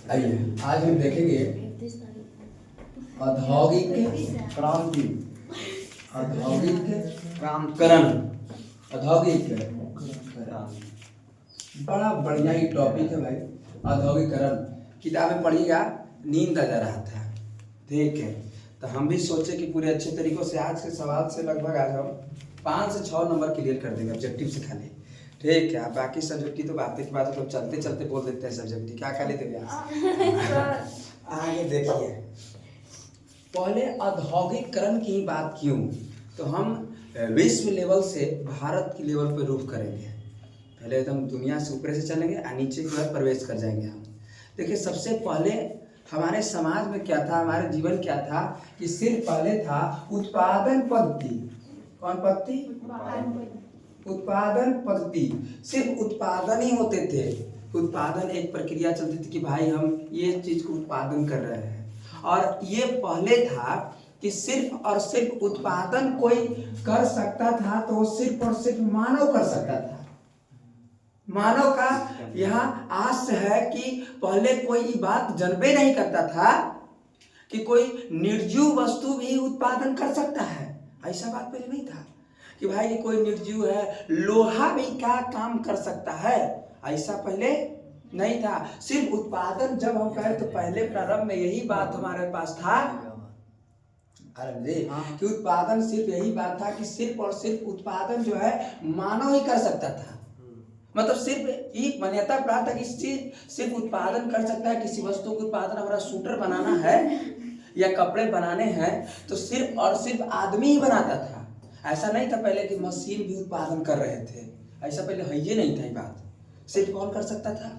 आइए आज हम देखेंगे औद्योगिक क्रांति। औद्योगिक क्रांतिकरण। औद्योगिक बड़ा बढ़िया ही टॉपिक है भाई। औद्योगिकरण किताब में पढ़िएगा, नींद आ जा रहा था। ठीक है, तो हम भी सोचे कि पूरे अच्छे तरीकों से आज के सवाल से लगभग आज हम 5 से 6 नंबर क्लियर कर देंगे ऑब्जेक्टिव से खाली। ठीक है, बाकी सब्जेक्ट की तो बातें की बात है, तो चलते चलते बोल देते हैं सब्जेक्ट क्या खा लेते हैं। आगे देखिए, पहले औद्योगिकरण की बात क्यों, तो हम विश्व लेवल से भारत की लेवल पर रुख करेंगे। पहले एकदम दुनिया से ऊपर से चलेंगे और नीचे की ओर प्रवेश कर जाएंगे हम। देखिए, सबसे पहले हमारे समाज में क्या था, हमारे जीवन क्या था कि सिर्फ पहले था उत्पादन पद्धति। कौन पद्धति? उत्पादन पद्धति। सिर्फ उत्पादन ही होते थे। उत्पादन एक प्रक्रिया चलती थी कि भाई हम ये चीज को उत्पादन कर रहे हैं, और ये पहले था कि सिर्फ और सिर्फ उत्पादन कोई कर सकता था तो वो सिर्फ और सिर्फ मानव कर सकता था। मानव का यहाँ आस है कि पहले कोई बात जानबे नहीं करता था कि कोई निर्जीव वस्तु भी उत्पादन कर सकता है। ऐसा बात पहले नहीं था कि भाई ये कोई निर्जीव है, लोहा भी क्या काम कर सकता है, ऐसा पहले नहीं था। सिर्फ उत्पादन जब हम कहें तो पहले प्रारंभ में यही बात हमारे पास था कि उत्पादन सिर्फ यही बात था कि सिर्फ और सिर्फ उत्पादन जो है मानव ही कर सकता था। मतलब सिर्फ एक मान्यता प्राप्त है कि सिर्फ उत्पादन कर सकता है किसी वस्तु का उत्पादन। हमारा स्वेटर बनाना है या कपड़े बनाने हैं तो सिर्फ और सिर्फ आदमी ही बनाता था। ऐसा नहीं था पहले कि मशीन भी उत्पादन कर रहे थे, ऐसा पहले है ये नहीं था। ये बात सिर्फ कौन कर सकता था?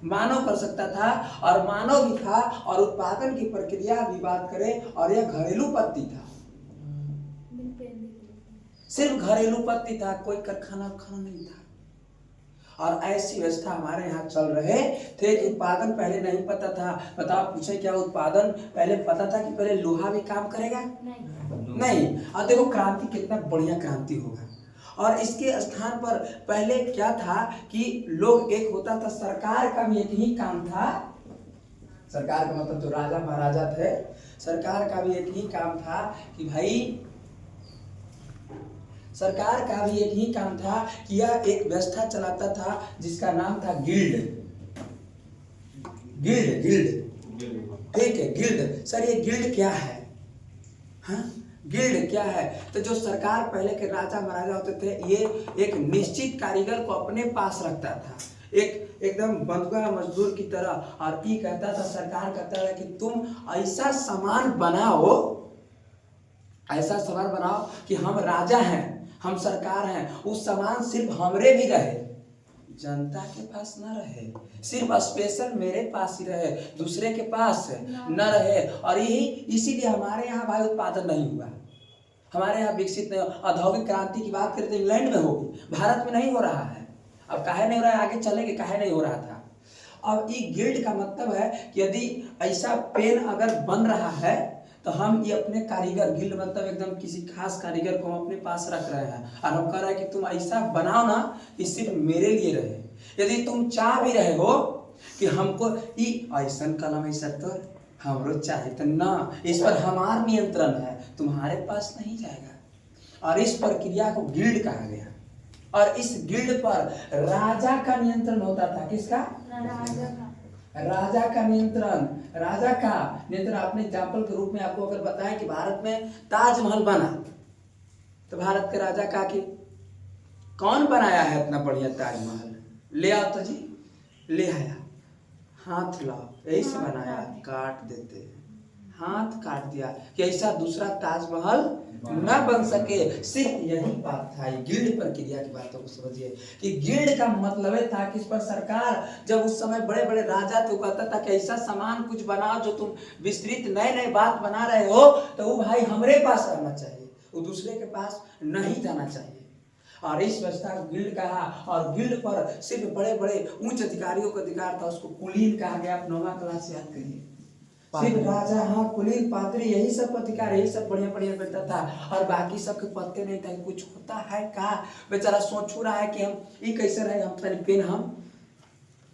मानव कर सकता था, और मानव भी था। और उत्पादन की प्रक्रिया भी बात करें और यह घरेलू पद्धति था, सिर्फ घरेलू पद्धति था, कोई कारखाना नहीं था। और ऐसी व्यवस्था हमारे यहाँ चल रहे थे कि उत्पादन पहले नहीं पता था। बताओ, पूछे क्या उत्पादन पहले पता था कि पहले लोहा भी काम करेगा? नहीं। और देखो क्रांति कितना बढ़िया क्रांति होगा। और इसके स्थान पर पहले क्या था कि लोग एक होता था, सरकार का भी एक ही काम था। सरकार का मतलब जो राजा महाराजा थे, सरकार का भी एक ही काम था कि भाई सरकार का भी एक ही काम था कि यह एक व्यवस्था चलाता था जिसका नाम था गिल्ड। गिल्ड ठीक है, गिल्ड। सर ये गिल्ड क्या है? हाँ, गिल्ड क्या है? तो जो सरकार पहले के राजा महाराजा होते थे, ये एक निश्चित कारीगर को अपने पास रखता था, एक एकदम बंधुआ मजदूर की तरह। और ये कहता था, सरकार कहता था कि तुम ऐसा सामान बनाओ, ऐसा सामान बनाओ कि हम राजा हैं, हम सरकार हैं, उस सामान सिर्फ हमरे भी रहे, जनता के पास न रहे, सिर्फ स्पेशल मेरे पास ही रहे, दूसरे के पास न रहे। और यही इसीलिए हमारे यहाँ भाई उत्पादन नहीं हुआ, हमारे यहाँ विकसित नहीं। औद्योगिक क्रांति की बात करें तो इंग्लैंड में होगी, भारत में नहीं हो रहा है। अब काहे नहीं हो रहा है, आगे चलेंगे काहे नहीं हो रहा था। अब ये गिल्ड का मतलब है कि यदि ऐसा पेन अगर बन रहा है तो हम ये अपने कारीगर, गिल्ड मतलब एकदम किसी खास कारीगर को हम अपने पास रख रहे हैं, और हम कह रहे हैं कि तुम ऐसा बनाओ ना कि सिर्फ मेरे लिए रहे। यदि तुम चाह भी रहे हो कि हमको ऐसा कलम ऐसा तो हमरो चाहे तो ना, इस पर हमारा नियंत्रण है, तुम्हारे पास नहीं जाएगा। और इस प्रक्रिया को गिल्ड कहा गया। और इस गिल्ड पर राजा का नियंत्रण होता था। किसका? राजा का नियंत्रण। राजा का नियंत्रण आपने एग्जाम्पल के रूप में आपको अगर बताएं कि भारत में ताजमहल बना, तो भारत के राजा का कि कौन बनाया है इतना बढ़िया ताजमहल? ले आओ तो जी, ले आया, हाथ लाओ, यही से बनाया, काट देते, हाथ काट दिया कि ऐसा दूसरा ताजमहल न बन सके। सिर्फ यही बात था, गिल्ड प्रक्रिया की बातों को समझिए कि गिल्ड का मतलब था कि इस पर सरकार, जब उस समय बड़े बड़े राजा थे, कहता था कि ऐसा सामान कुछ बनाओ जो तुम विस्तृत नए नए बात बना रहे हो, तो वो भाई हमरे पास रहना चाहिए, वो दूसरे के पास नहीं जाना चाहिए। और इस व्यवस्था को गिल्ड कहा। और गिल्ड पर सिर्फ बड़े बड़े उच्च अधिकारियों का अधिकार था, उसको कुलीन कहा गया। आप 9वां क्लास याद करिए, सिर्फ राजा, हाँ, कुलीन, पात्री, यही सब अधिकार, यही सब बढ़िया बढ़िया बेटा था। और बाकी सबके पत्ते नहीं था, कुछ होता है का बेचारा सोच रहा है कि हम ये कैसे रहे, हम तनी पेन हम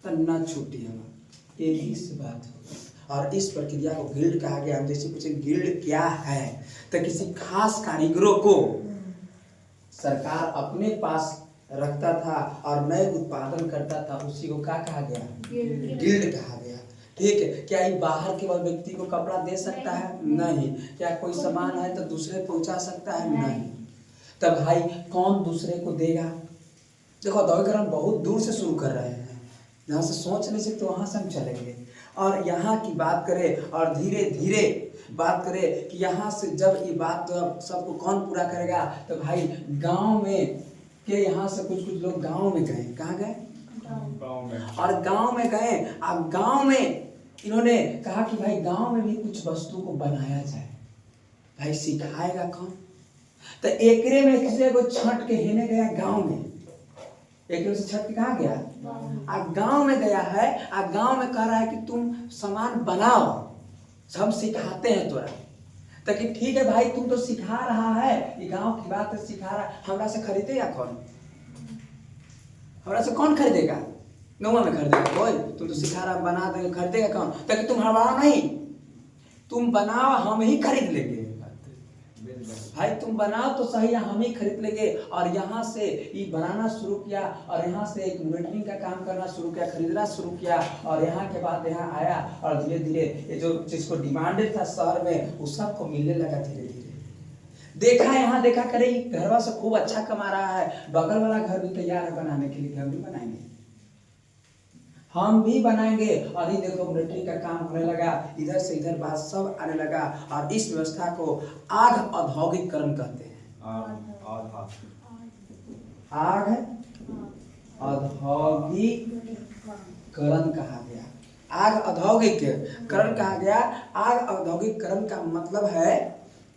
तन्ना छूटी हम तेजी से बात हो। और इस प्रक्रिया को गिल्ड कहा गया। हम जैसे पूछे गिल्ड क्या है, तो किसी खास कारीगरों को सरकार अपने पास रखता था और नए उत्पादन करता था, उसी को क्या कहा गया? गिल्ड कहा गया। ठीक है। क्या ये बाहर के व्यक्ति को कपड़ा दे सकता है? नहीं। क्या कोई सामान है तो दूसरे पहुंचा सकता है? नहीं। तब भाई कौन दूसरे को देगा? देखो औद्योगिकरण बहुत दूर से शुरू कर रहे हैं, जहाँ से सोच नहीं सकते वहाँ से हम चलेंगे। और यहाँ की बात करें और धीरे धीरे बात करें कि यहाँ से जब ये बात सबको कौन पूरा करेगा, तो भाई गांव में के यहाँ से कुछ कुछ लोग गांव में गए। कहाँ गए? गांव में। और गांव में गए। अब गांव में इन्होंने कहा कि भाई गांव में भी कुछ वस्तु को बनाया जाए। भाई सिखाएगा कौन? तो एकरे में किसी को छट के हेने गया गांव में। एक से छत के कहाँ गया? अब गांव में गया है। अब गांव में कह रहा है कि तुम सामान बनाओ, हम सिखाते हैं तोरा। तो कि ठीक है भाई, तुम तो सिखा रहा है, ये गांव की बात है, सिखा रहा है, हमरा से खरीदेगा कौन? हमरा से कौन खरीदेगा? गाँव में खरीदेगा कोई? तुम तो सिखा रहा, बना देंगे, खरीदेगा कौन? ताकि तुम हड़बड़ाओ नहीं, तुम बनाओ, हम ही खरीद लेंगे। भाई तुम बनाओ तो सही, हम ही खरीद लेंगे। और यहाँ से ये बनाना शुरू किया और यहाँ से एक मॉनिटरिंग का काम करना शुरू किया, खरीदना शुरू किया। और यहाँ के बाद यहाँ आया और धीरे धीरे ये जो जिसको डिमांडेड था शहर में, वो सबको मिलने लगा धीरे धीरे। देखा यहाँ देखा करे, घरवा से खूब अच्छा कमा रहा है, बगल वाला घर भी तैयार है बनाने के लिए, हम भी बनाएंगे, हम भी बनाएंगे। और ये देखो मॉनिटरिंग का काम होने लगा, इधर से इधर बात सब आने लगा। और इस व्यवस्था को आग औद्योगिकरण कहते हैं। आग औद्योगिकरण कहा गया। आग औद्योगिकरण कहा गया। आग औद्योगिकरण का मतलब है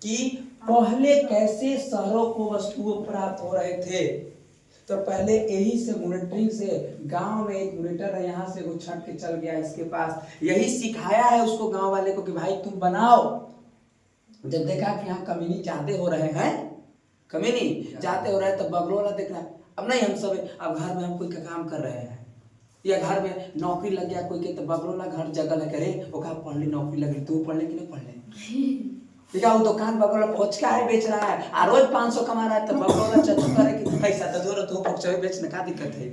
कि पहले कैसे शहरों को वस्तुओं प्राप्त हो रहे थे। तो पहले यही से मॉनिटरिंग से, गांव में एक मॉनिटर है, यहाँ से वो छट के चल गया इसके पास, यही सिखाया है उसको गांव वाले को कि भाई तुम बनाओ। जब देखा कि यहाँ कमीनी ज्यादा हो रहे हैं, कमीनी ज्यादा हो रहा है, तब बगलों वाला देख रहा है, अब नहीं हम सब, अब घर में हम कोई का काम कर रहे हैं या घर में नौकरी लग गया कोई के, तो बगलों वाला घर जगह है, करे वो कहा पढ़ ली, नौकरी लग रही, तू पढ़ ले कि नहीं पढ़ ले? ठीक है, वो दुकान बगल फोचका है बेच रहा है, और रोज 500 कमा रहा है, तो बगल चचू करे कि पैसा तो जोर तू फोचका बेचने का दिक्कत है।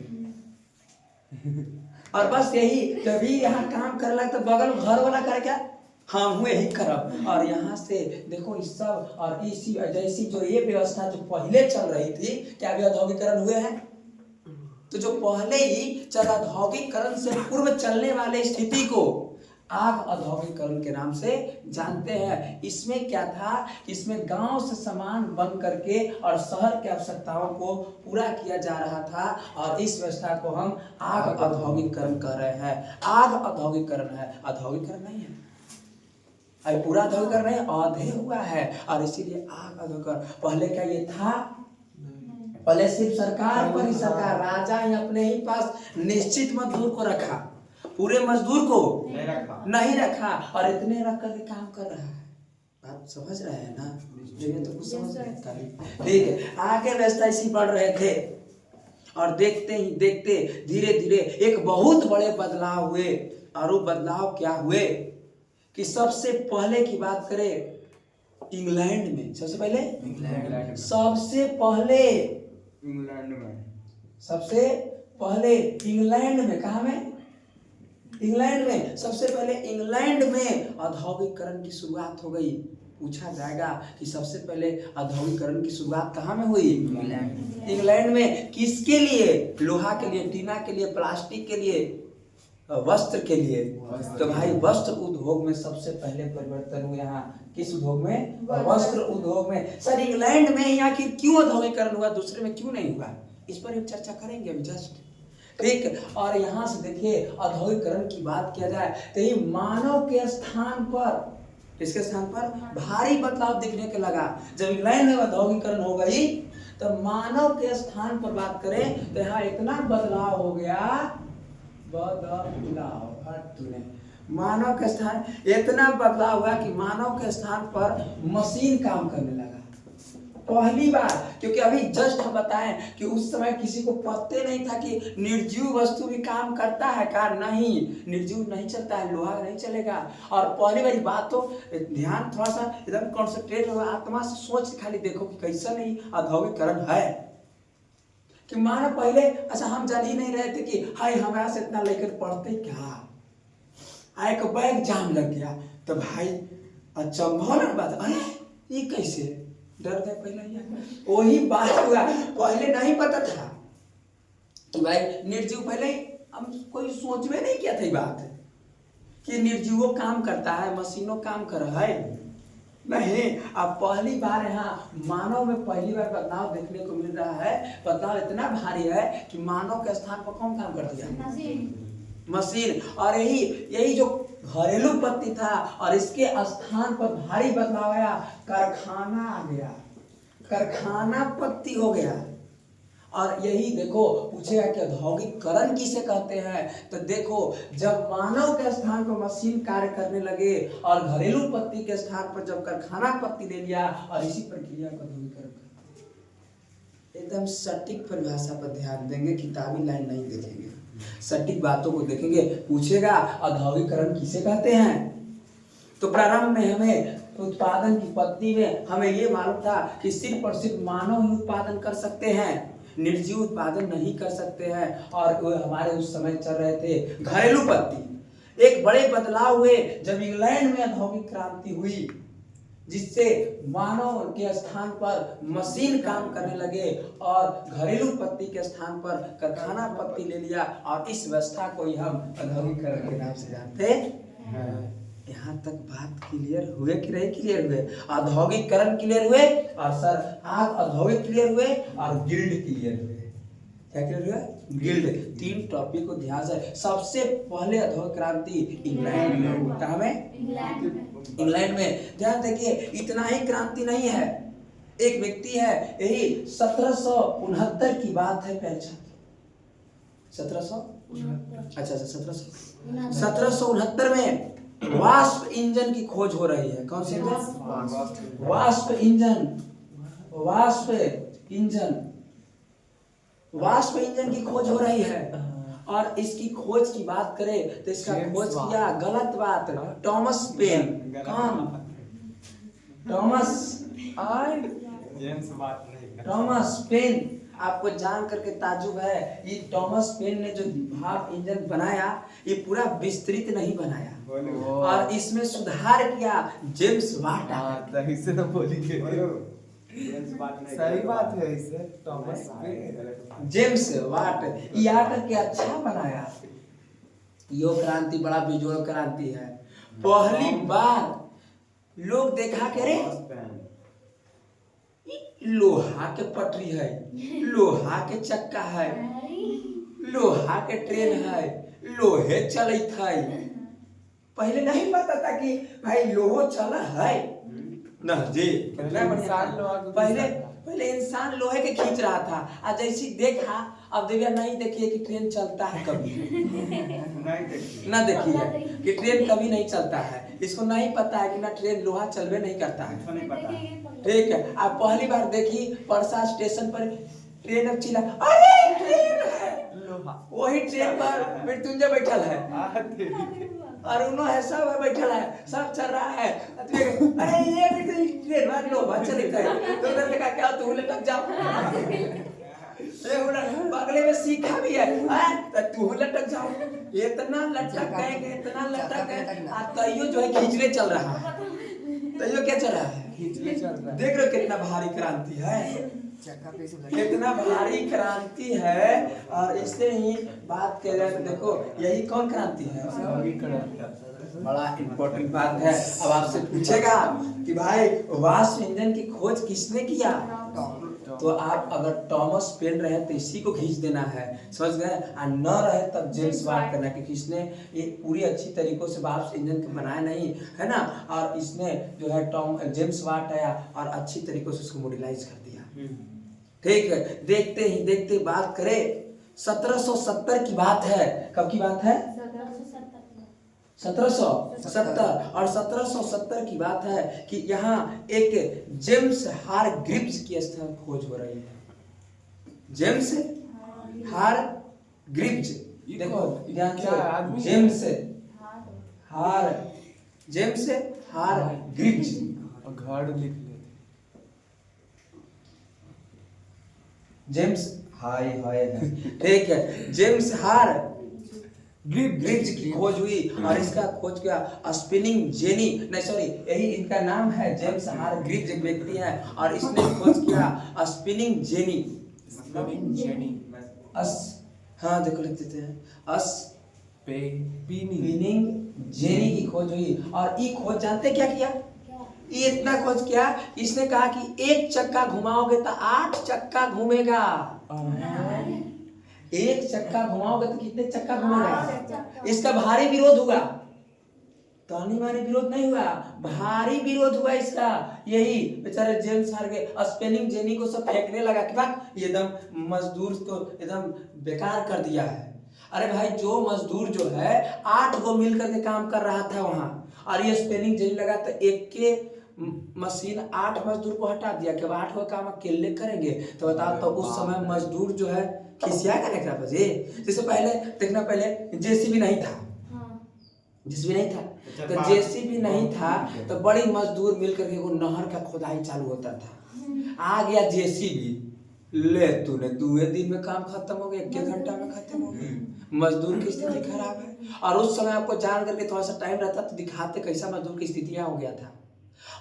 और बस यही जब भी यहाँ काम कर लगा, तो बगल घर वाला करे क्या, हाँ हुए ही करब। और यहाँ से देखो इस सब, और इसी जैसी जो ये व्यवस्था जो पहले चल रही थी, क्या अभी औद्योगिकरण हुए हैं? तो जो पहले ही चल औद्योगिकरण से पूर्व चलने वाले स्थिति को आग औद्योगिकरण के नाम से जानते हैं। इसमें क्या था, इसमें गांव से सामान बन करके और शहर की आवश्यकताओं को पूरा किया जा रहा था, और इस व्यवस्था को हम आग औद्योगिकरण कर रहे हैं। आग औद्योगिकरण है, औद्योगिकरण नहीं है, अभी पूरा औद्योगिकरण नहीं, औधे हुआ है, और इसीलिए आग औद्योगिकरण। पहले क्या ये था? पहले सिर्फ सरकार पर ही, सरकार राजा ही अपने ही पास निश्चित मजदूर को रखा, पूरे मजदूर को नहीं रखा, और इतने रख करके काम कर रहा है। बात समझ रहे हैं ना? तो कुछ समझ रहे हैं। ठीक है, आगे व्यवस्था इसी बढ़ रहे थे, और देखते ही देखते धीरे धीरे एक बहुत बड़े बदलाव हुए। और वो बदलाव क्या हुए कि सबसे पहले की बात करें इंग्लैंड में, सबसे पहले इंग्लैंड में, कहाँ में? इंग्लैंड में। सबसे पहले इंग्लैंड में औद्योगिकरण की शुरुआत हो गई। पूछा जाएगा कि सबसे पहले औद्योगिकरण की शुरुआत कहाँ में हुई? इंग्लैंड में। किसके लिए? लोहा के लिए, टीना के लिए, प्लास्टिक के लिए, वस्त्र के लिए। तो भाई वस्त्र उद्योग में सबसे पहले परिवर्तन हुआ। यहाँ किस उद्योग में? वस्त्र उद्योग में। सर इंग्लैंड में यहाँ की क्यों औद्योगिकरण हुआ, दूसरे में क्यों नहीं हुआ? इस पर हम चर्चा करेंगे अभी जस्ट। ठीक। और यहाँ से देखिए औद्योगिकरण की बात किया जाए तो ये मानव के स्थान पर, किसके स्थान पर? भारी बदलाव दिखने के लगा। जब इंग्लैंड में औद्योगिकरण हो गई, तो मानव के स्थान पर बात करें तो यहाँ इतना बदलाव हो गया, मानव के स्थान इतना बदलाव हुआ कि मानव के स्थान पर मशीन काम करने लगा। पहली बार, क्योंकि अभी जस्ट हम बताएं कि उस समय किसी को पता नहीं था कि निर्जीव वस्तु भी काम करता है का, नहीं निर्जीव नहीं चलता है, लोहा नहीं चलेगा। और पहली बारी बात तो ध्यान थोड़ा सा एकदम कॉन्सेंट्रेट हो, आत्मा से सोच खाली देखो कि कैसा नहीं औद्योगिकरण है कि मानो पहले अच्छा हम जान ही नहीं रहे थे कि हाय हमारा से इतना लेकर पढ़ते क्या, एक बैग जाम लग गया तो भाई अच्छा भौलन बात, अरे ये कैसे डर गए पहले, वही बात हुआ। पहले नहीं पता था कि भाई निर्जीव, पहले हम कोई सोच में नहीं किया था ये बात कि निर्जीवों काम करता है, मशीनों काम कर रहा है, नहीं। अब पहली बार यहाँ मानव में पहली बार बदलाव देखने को मिल रहा है। बदलाव इतना भारी है कि मानव के स्थान पर कौन काम कर दिया, मशीन। और यही जो घरेलू पत्ती था और इसके स्थान पर भारी बदलाव आया, कारखाना आ गया, कारखाना पत्ती हो गया। और यही देखो पूछेगा कि औद्योगिकरण किसे कहते हैं, तो देखो जब मानव के स्थान पर मशीन कार्य करने लगे और घरेलू पत्ती के स्थान पर जब कारखाना पत्ती ले लिया और इसी प्रक्रिया का औद्योगिकरण करते। एकदम सटीक परिभाषा पर ध्यान देंगे, किताबी लाइन नहीं देखेंगे, सटीक बातों को देखेंगे। पूछेगा औद्योगिकरण किसे कहते हैं, तो प्रारंभ में हमें उत्पादन की पद्धति में हमें ये मालूम था कि सिर्फ और सिर्फ मानव ही उत्पादन कर सकते हैं, निर्जीव उत्पादन नहीं कर सकते हैं। और वो हमारे उस समय चल रहे थे घरेलू पत्ती। एक बड़े बदलाव हुए जब इंग्लैंड में औद्योगिक क्रांति हुई, जिससे मानव के स्थान पर मशीन काम करने लगे और घरेलू पत्ती के स्थान पर कारखाना पत्ती ले लिया। और इस व्यवस्था को ही हम औद्योगिकरण के नाम से जानते हैं। यहाँ तक बात क्लियर हुए कि नहीं क्लियर हुए? औद्योगिकरण क्लियर हुए और सर आप औद्योगिक क्लियर हुए और गिल्ड क्लियर हुए। क्या क्लियर हुआ? गिल्ड। तीन टॉपिक को ध्यान से, सबसे पहले औद्योगिक क्रांति इंग्लैंड में हुआ। कहाँ में? इंग्लैंड में। ध्यान देखिए, इतना ही क्रांति नहीं है, एक व्यक्ति है, यही 1769 की बात है। पहले 1769 अच्छा 1769 में वाष्प इंजन की खोज हो रही है। कौन सी इंजन? वाष्प इंजन। वाष्प इंजन की खोज हो रही है। और इसकी खोज की बात करें तो इसका खोज किया, गलत बात, टॉमस पेन। कौन? Thomas Paine. आपको जान करके ताजुब है, ये टॉमस पेन ने जो भाप इंजन बनाया, ये पूरा विस्तृत नहीं बनाया और इसमें सुधार किया जेम्स वाट। इससे तो बोलिए सही बात है, इससे टॉमस जेम्स वाट ये आकर के अच्छा बनाया। यो क्रांति बड़ा बेजोड़ क्रांति है। पहली बार लोग देखा करे लोहा के पटरी है, लोहा के चक्का है, लोहा के ट्रेन है, लोहे चलत है। पहले नहीं पता था कि भाई लोहो चला है ना जी। पहले इंसान लोहे के खींच रहा था, आज जैसी देखा, अब देखिए नहीं देखिए कि ट्रेन चलता है कभी ना देखिए कि ट्रेन कभी नहीं चलता है। इसको नहीं पता है कि ना ट्रेन लोहा चलवे नहीं करता है। ठीक है, आप पहली बार देखी परसा स्टेशन पर ट्रेन अब चिल्ला, अरे ट्रेन है, वही ट्रेन पर मृत्युंजय बैठल है और उन्हों है सब बैठल है, सब चल रहा है। अरे ये भी ट्रेन मार लो चलता है, तो उधर देखा क्या तू लटक जाओ, बगले में सीखा भी है, तू लटक जाओ। इतना लटक गए, इतना लटक गए, तैयो जो है खींचने चल रहा है। तैयो क्या चल रहा है? देख रहे कितना भारी क्रांति है, कितना भारी क्रांति है। और इससे ही बात कर रहे हैं, देखो यही कौन क्रांति है? बड़ा इम्पोर्टेंट बात है। अब आपसे पूछेगा कि भाई वाष्प इंजन की खोज किसने किया, तो आप अगर टॉमस पेन रहे तो इसी को खींच देना है, समझ गए? और न रहे तब जेम्स वाट करना, क्योंकि इसने ये पूरी अच्छी तरीकों से वाष्प इंजन को बनाया नहीं है ना। और इसने जो है जेम्स वाट आया और अच्छी तरीकों से उसको मॉड्यूलाइज कर दिया। ठीक है, देखते ही देखते बात करें 1770 की बात है। कब की बात है? 1770। और 1770 की बात है कि यहाँ एक जेम्स हार ग्रिप्स की स्थल खोज हो रही है। जेम्स हार ग्रिप्स, देखो ध्यान से, जेम्स हार ग्रिप्स। घर लिख ले। जेम्स ठीक है, जेम्स हार ग्रिप्स की खोज हुई और इसका खोज किया स्पिनिंग जेनी, नहीं सॉरी, यही इनका नाम है, जेम्स हार ग्रिप्स एक व्यक्ति है और इसने खोज किया स्पिनिंग जेनी। हाँ देखो लिख देते हैं, स्पिनिंग जेनी की खोज हुई। और ये खोज जानते क्या किया? ये इतना खोज किया, इसने कहा कि एक चक्का घुमाओगे तो 8 चक्का घूमेगा। एक चक्का घुमाओगे तो कितने चक्का घूमेगा? इसका भारी विरोध हुआ, तानी मानी विरोध नहीं हुआ, भारी विरोध हुआ इसका। यही बेचारे जेम्स हार गए, स्पेलिंग जेनी को सब फेंकने लगा कि भाग ये एकदम मजदूर को एकदम बेकार कर दिया है। अरे भाई, जो मजदूर जो है 8 को मिलकर के काम कर रहा था वहां, और ये स्पेलिंग जेनी लगा तो एक के मशीन 8 मजदूर को हटा दिया कि अब 8 को काम अकेले करेंगे। तो बताओ, तो उस समय मजदूर जो है खिसिया क्या बजे। जैसे पहले देखना, पहले जेसीबी नहीं था, जेसीबी नहीं था, तो जेसीबी नहीं था तो बड़ी मजदूर मिलकर के वो नहर का खुदाई चालू होता था। आ गया जेसीबी, ले तूने 2 दिन में काम खत्म हो गया, 1 घंटा में खत्म हो गया। मजदूर की स्थिति खराब है। और उस समय आपको जान करके थोड़ा सा टाइम रहता तो दिखाते कैसा मजदूर की स्थितियां हो गया था।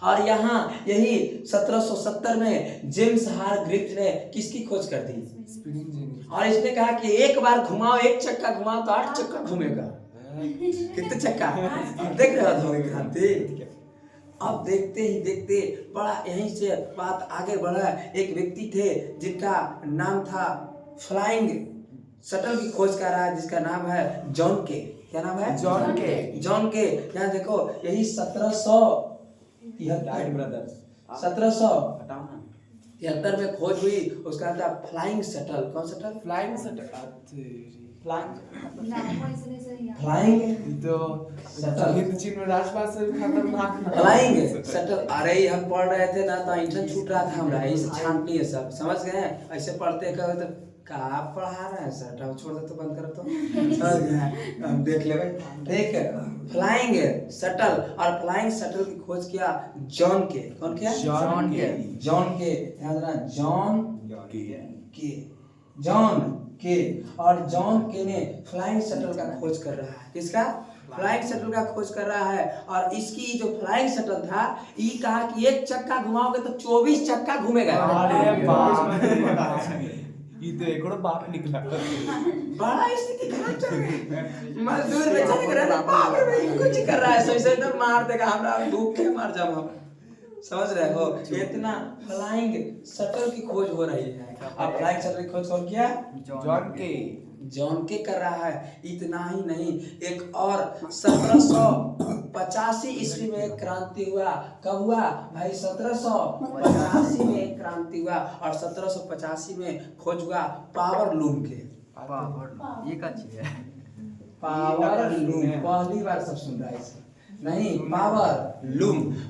और यहाँ यही 1770 में जेम्स हार ग्रिप्स ने किसकी खोज कर दी? और इसने कहा कि एक बार घुमाओ, एक चक्का घुमाओ तो 8 चक्का घूमेगा। कितने चक्का देख रहे हो क्रांति। अब देखते ही देखते बड़ा यहीं से बात आगे बढ़ा। एक व्यक्ति थे जिनका नाम था फ्लाइंग शटल की खोज कर रहा है, जिसका नाम है जॉन के। क्या नाम है? जॉन के। यहाँ देखो, यही 1773 में खोज हुई। उसका नाम था फ्लाइंग शटल। कौन शटल? Flying shuttle. अरे हम पढ़ रहे थे ना तो इंटरनेट छूट रहा था हमारा, इसे छांट लिए सब, समझ गए? ऐसे पढ़ते कहो तो कहा पढ़ा रहे हैं सर, छोड़ दे तो, बंद करो तो, समझ गए? हम देख ले भाई, ठीक है। फ्लाइंग शटल, और फ्लाइंग शटल की खोज किया जॉन के। कौन किया? जॉन के। ध्यान देना, जॉन के। और जॉन के ने फ्लाइंग शटल का खोज कर रहा है। किसका? फ्लाइंग शटल का खोज कर रहा है। और इसकी जो फ्लाइंग शटल था, ये कहा कि एक चक्का घुमाओगे तो 24 चक्का घूमेगा। ये तो एकड़ो बाप निकला। बड़ा स्थिति खराब चल रही है। मजदूर बेचारे कर रहा है, बाप रे भाई कुछ कर रहा है, सही तो मार देगा, हमरा भूख के मर जाऊं हम। समझ रहे हो? इतना फ्लाइंग शटल की खोज हो रही है। अब फ्लाइंग शटल की खोज कौन किया? जॉन के कर रहा है। इतना ही नहीं, एक और 1785 ईस्वी में एक क्रांति हुआ। कब हुआ भाई? 1785 में एक क्रांति हुआ और 1785 में खोज हुआ पावर लूम के। ये क्या चीज है? पावर लूम पहली बार सब सुन रहा है नहीं?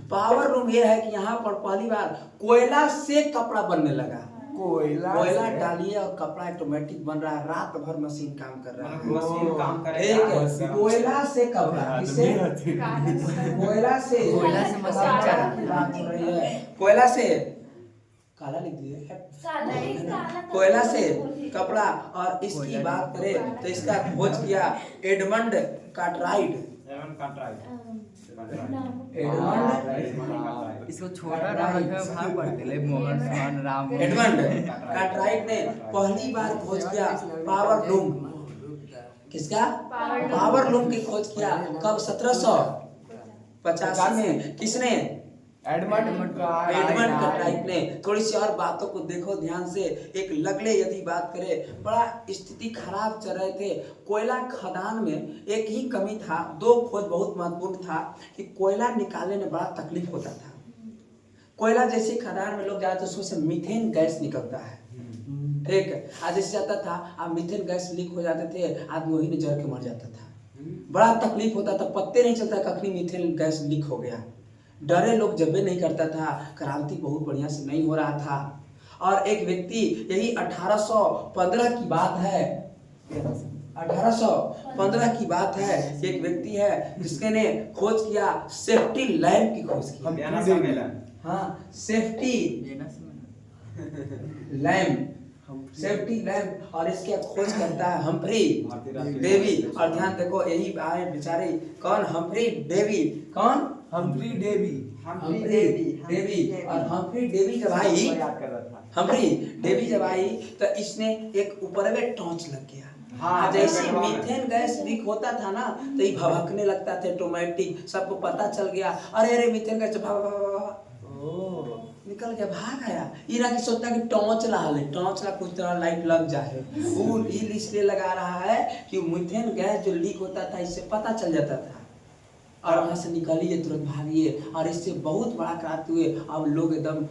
पावर लूम ये है कि यहाँ पर पहली बार कोयला से कपड़ा बनने लगा। कोयला डालिए और कपड़ा ऑटोमेटिक बन रहा है, रात भर मशीन काम कर रहा है। मशीन काम कर रहा है। कोयला से कपड़ा, किससे? कोयला से मशीन चल रही है। कोयला से काला लिख दिए, कोयला से कपड़ा। और इसकी बात करें तो इसका खोज किया एडमंड कार्टराइट। इसको छोटा नाम रखा भाग पड़ते ले मोहन राम। एडमंड कार्टराइट ने पहली बार खोज किया पावर लूम। किसका? पावर लूम की खोज किया। कब? 1785 में। किसने? एडमंड कार्टराइट ने। थोड़ी सी और बातों को देखो ध्यान से। एक लगले यदि बात करें, बड़ा स्थिति खराब चल रहे थे। कोयला खदान में एक ही कमी था, 2 खोज बहुत महत्वपूर्ण था कि कोयला निकालने में बड़ा तकलीफ होता था। कोयला जैसे खदान में लोग जाते तो उसमें से मीथेन गैस निकलता है, ठीक है। आज जैसे जाता था, अब मीथेन गैस लीक हो जाते थे, आदमी वही में जल के मर जाता था। बड़ा तकलीफ होता था, पत्ते नहीं चलता कखनी मीथेन गैस लीक हो गया। डरे लोग जबे नहीं करता था, क्रांति बहुत बढ़िया से नहीं हो रहा था। और एक व्यक्ति, यही 1815 की बात है, 1815 की बात है, एक व्यक्ति है जिसके ने खोज किया सेफ्टी लैम्प की खोज की। हाँ, सेफ्टी लैम्प, सेफ्टी लैम्प, और इसके खोज करता है हम्फ्री डेवी। और ध्यान देखो, यही आए बेचारे, कौन? Humphry Davy. कौन? Humphry Davy. Humphry Davy. और हम्फ्री डेवी जब आई, हम्फ्री डेवी जब आई तो इसने एक ऊपर में टॉर्च लग गया। हाँ, जैसे मीथेन गैस लीक होता था ना तो ये भभकने लगता था ऑटोमेटिक, सबको पता चल गया, अरे अरे मीथेन गैस निकल के भाग आया। इरा की सोचता कि टॉर्च ला ले, टॉर्च ला कुछ तरह लाइट लग जाए। वो इसलिए लगा रहा है कि मीथेन गैस जो लीक होता था इससे पता चल जाता था, और वहां से निकलिए, तुरंत भागिए। और इससे बहुत बड़ा क्रांति हुए। अब लोग एकदम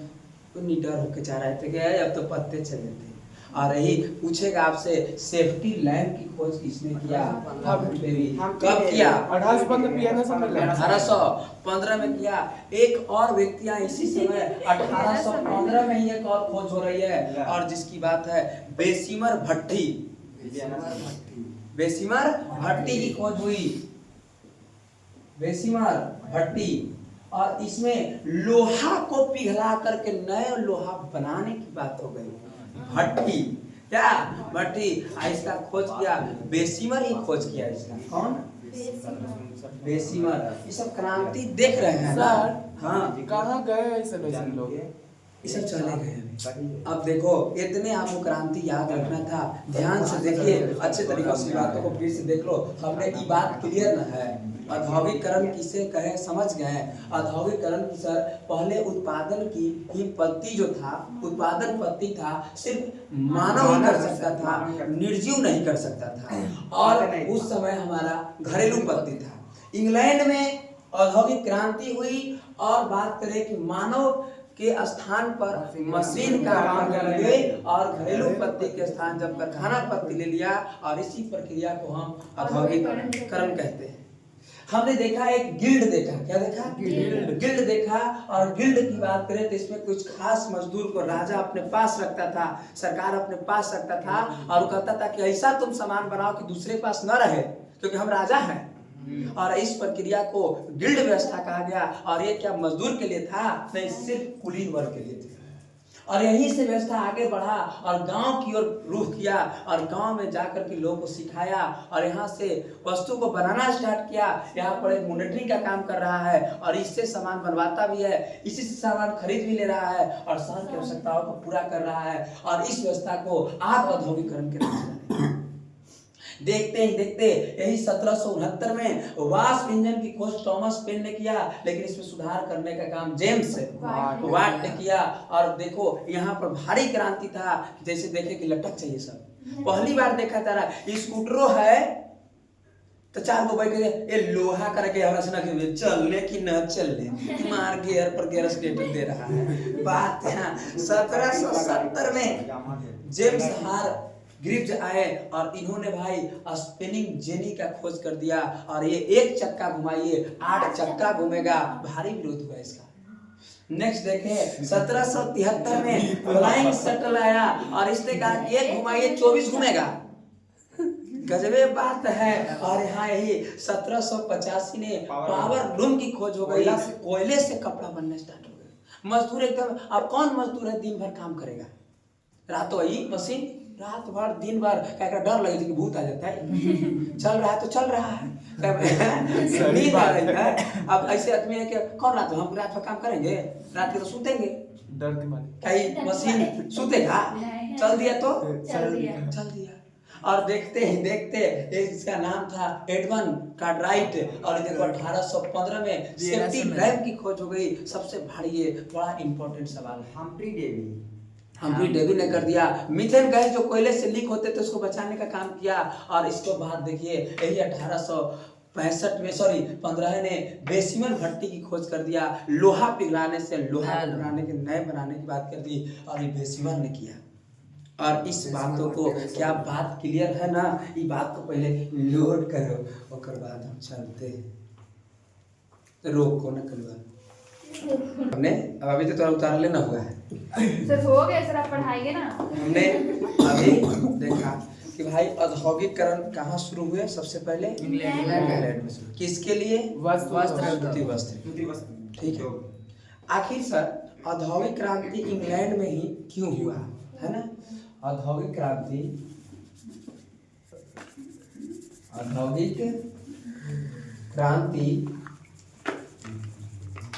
निडर होकर जा रहे थे कि अब तो पत्ते चले थे। और यही पूछेगा आपसे, सेफ्टी लैम्प की खोज किसने किया? कब किया? 1815 में किया। एक और व्यक्ति इसी समय 1815 में ही एक और खोज हो रही है, और जिसकी बात है बेसिमर भट्टी। बेसिमर भट्टी की खोज हुई, बेसिमर भट्टी। और इसमें लोहा को पिघला करके नए लोहा बनाने की बात हो गई। भट्टी, क्या? भट्टी। इसका खोज किया बेसिमर ही खोज किया इसका। कौन? बेसिमर। ये सब क्रांति देख रहे हैं ना? हाँ, कहाँ गए ऐसे लोग? ये सब चले गए। अब देखो, इतने आपको क्रांति याद रखना था, ध्यान से देखिए, अच्छे तरीके से बातों को फिर से देख लो। हमने ये बात क्लियर न है, औद्योगिकरण किसे कहे समझ गए? औद्योगिकरण की सर, पहले उत्पादन की ही पद्धति जो था, उत्पादन पद्धति था, सिर्फ मानव ही कर सकता था, निर्जीव नहीं कर सकता था। और उस समय हमारा घरेलू पद्धति था। इंग्लैंड में औद्योगिक क्रांति हुई, और बात करें कि मानव के स्थान पर मशीन का काम करेंगे, और घरेलू पद्धति के स्थान जब कारखाना पद्धति ले लिया, और इसी प्रक्रिया को हम औद्योगिकरण कहते हैं। हमने देखा एक गिल्ड देखा, क्या देखा? गिल्ड देखा। और गिल्ड की बात करें तो इसमें कुछ खास मजदूर को राजा अपने पास रखता था, सरकार अपने पास रखता था, और वो कहता था कि ऐसा तुम सामान बनाओ कि दूसरे के पास न रहे, क्योंकि हम राजा हैं। और इस प्रक्रिया को गिल्ड व्यवस्था कहा गया। और ये क्या मजदूर के लिए था? नहीं, सिर्फ कुलीन वर्ग के लिए था। और यहीं से व्यवस्था आगे बढ़ा और गांव की ओर रुख किया, और गांव में जाकर के लोगों को सिखाया, और यहाँ से वस्तु को बनाना स्टार्ट किया। यहाँ पर एक मॉनिटरिंग का काम कर रहा है, और इससे सामान बनवाता भी है, इसी से सामान खरीद भी ले रहा है, और शहर की आवश्यकताओं को पूरा कर रहा है। और इस व्यवस्था को आप औद्योगिकरण के नाम देखते ही देखते यही 1769 में वाष्प इंजन की खोज थॉमस पेन ने किया, लेकिन इसमें सुधार करने का काम जेम्स वाट ने किया। और देखो यहाँ पर भारी क्रांति था, जैसे देखे कि लटक चाहिए सब। पहली बार देखा था स्कूटरो है तो 4 गो बैठे, ये लोहा करके हमरा से ना चलने की न चलने, मार गियर पर गियर स्टेटर दे रहा है। बात यहाँ 1770 में जेम्स हार ग्रिव्स आए, और इन्होंने भाई स्पिनिंग जेनी का खोज कर दिया। और ये एक चक्का घुमाइए 8 चक्का घूमेगा, भारी विरोध हुआ इसका। नेक्स्ट देखें 1773 में फ्लाइंग शटल आया, और इसने कहा कि एक घुमाइए 24 घूमेगा। गजबे बात है। और यहाँ यही 1785 में पावर लूम की खोज हो गई, कोयले से कपड़ा बनना स्टार्ट हो गया। मजदूर एकदम, अब कौन मजदूर है दिन भर काम करेगा? रातों ही मशीन, रात भर दिन भर, क्या डर लगे कि भूत आ जाता है। चल रहा है तो चल रहा है, नींद आ रही है। अब ऐसे आदमी है कि कौन रात हम रात भर काम करेंगे, रात के तो सूतेंगे, डर के मारे कहीं मशीन सूतेगा? चल दिया तो चल दिया। और देखते ही देखते इसका नाम था एडवन कार्टराइट, और देखो 1815 में सेफ्टी लैम्प की खोज हो गई। सबसे भारी बड़ा इंपॉर्टेंट सवाल है, हम्फ्री डेवी ने कर दिया। मीथेन गैस जो कोयले से लीक होते थे उसको बचाने का काम किया। और इसको बाद देखिए यही 1865 में 15 ने बेसिमर भट्टी की खोज कर दिया। लोहा पिघलाने से लोहा बनाने के नए बनाने की बात कर दी, और ये बेसिमर ने किया। और इस बातों को क्या बात क्लियर है ना, ये बात को पहले लोड करो, ओकर बाद हम चलते हैं। तो रोक को ना कलवा हमने अभी तो थोड़ा उतार लेना हुआ है। सर हो गया सर, आप पढ़ाइए ना। हमने अभी देखा कि भाई औद्योगिकरण कहाँ शुरू हुए, सबसे पहले इंग्लैंड में शुरू। किसके लिए? वस्त्र। ठीक है। आखिर सर औद्योगिक क्रांति इंग्लैंड में ही क्यों हुआ, है ना? औद्योगिक क्रांति